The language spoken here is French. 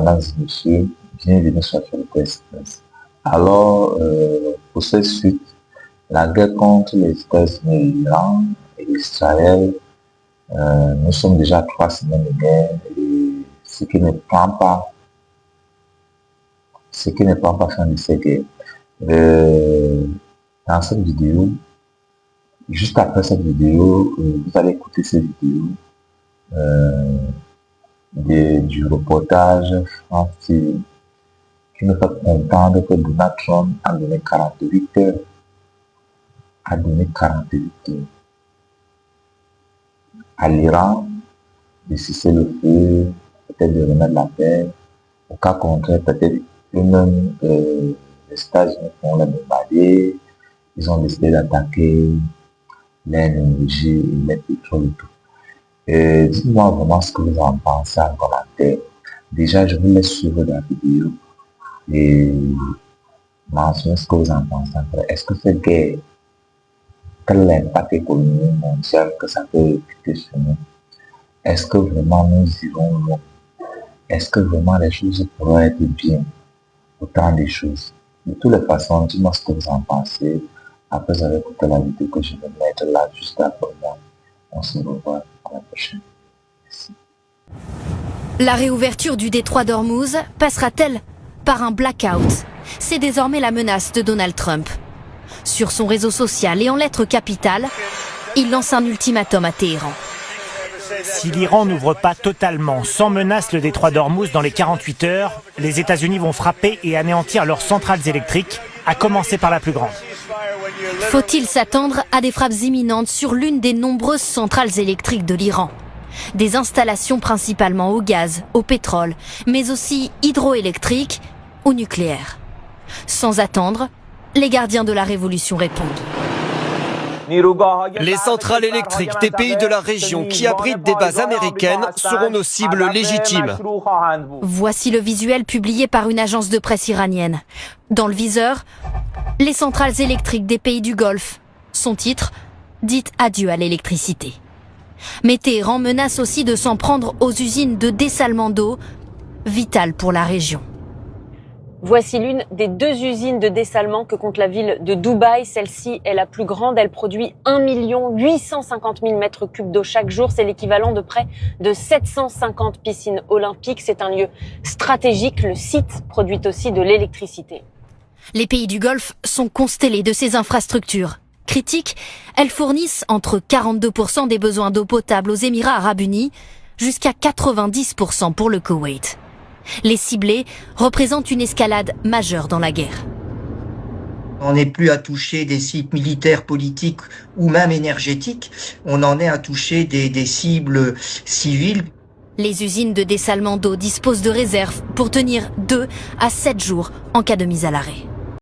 madame, monsieur, bienvenue sur Actualité Express. Alors, pour cette suite, la guerre contre les États-Unis, l'Iran et Israël, nous sommes déjà à 3 semaines de guerre et ce qui ne prend pas fin de ces guerres. Dans cette vidéo, juste après cette vidéo, vous allez écouter cette vidéo du reportage France TV qui nous fait comprendre que Donald Trump a donné 48 heures. A donné 48 heures à l'Iran de cesser le feu, peut-être de remettre la paix. Au cas contraire, peut-être eux-mêmes, les États-Unis vont les bombarder. Ils ont décidé d'attaquer l'énergie et les pétroles et tout. Dites-moi vraiment ce que vous en pensez en commentaire. Déjà, je vous laisse suivre la vidéo et mentionner ce que vous en pensez. Est-ce que cette guerre, quel est l'impact économique mondial que ça peut répercuter sur nous? Est-ce que vraiment nous irons loin? Est-ce que vraiment les choses pourraient être bien? Autant des choses. De toutes les façons, dis-moi ce que vous en pensez. Après avoir écouté la vidéo que je vais mettre là juste après moi. On se revoit à la prochaine. Merci. La réouverture du détroit d'Ormuz passera-t-elle par un blackout? C'est désormais la menace de Donald Trump. Sur son réseau social et en lettres capitales, il lance un ultimatum à Téhéran. Si l'Iran n'ouvre pas totalement, sans menace, le détroit d'Ormuz dans les 48 heures, les États-Unis vont frapper et anéantir leurs centrales électriques, à commencer par la plus grande. Faut-il s'attendre à des frappes imminentes sur l'une des nombreuses centrales électriques de l'Iran? Des installations principalement au gaz, au pétrole, mais aussi hydroélectriques ou nucléaires. Sans attendre, les gardiens de la révolution répondent. Les centrales électriques des pays de la région qui abritent des bases américaines seront nos cibles légitimes. Voici le visuel publié par une agence de presse iranienne. Dans le viseur, les centrales électriques des pays du Golfe. Son titre, dites adieu à l'électricité. Mais Téhéran menace aussi de s'en prendre aux usines de dessalement d'eau, vitales pour la région. Voici l'une des 2 usines de dessalement que compte la ville de Dubaï. Celle-ci est la plus grande. Elle produit 1 850 000 mètres cubes d'eau chaque jour. C'est l'équivalent de près de 750 piscines olympiques. C'est un lieu stratégique. Le site produit aussi de l'électricité. Les pays du Golfe sont constellés de ces infrastructures. Critiques, elles fournissent entre 42% des besoins d'eau potable aux Émirats arabes unis, jusqu'à 90% pour le Koweït. Les ciblés représentent une escalade majeure dans la guerre. On n'est plus à toucher des sites militaires, politiques ou même énergétiques. On en est à toucher des cibles civiles. Les usines de dessalement d'eau disposent de réserves pour tenir 2 à 7 jours en cas de mise à l'arrêt.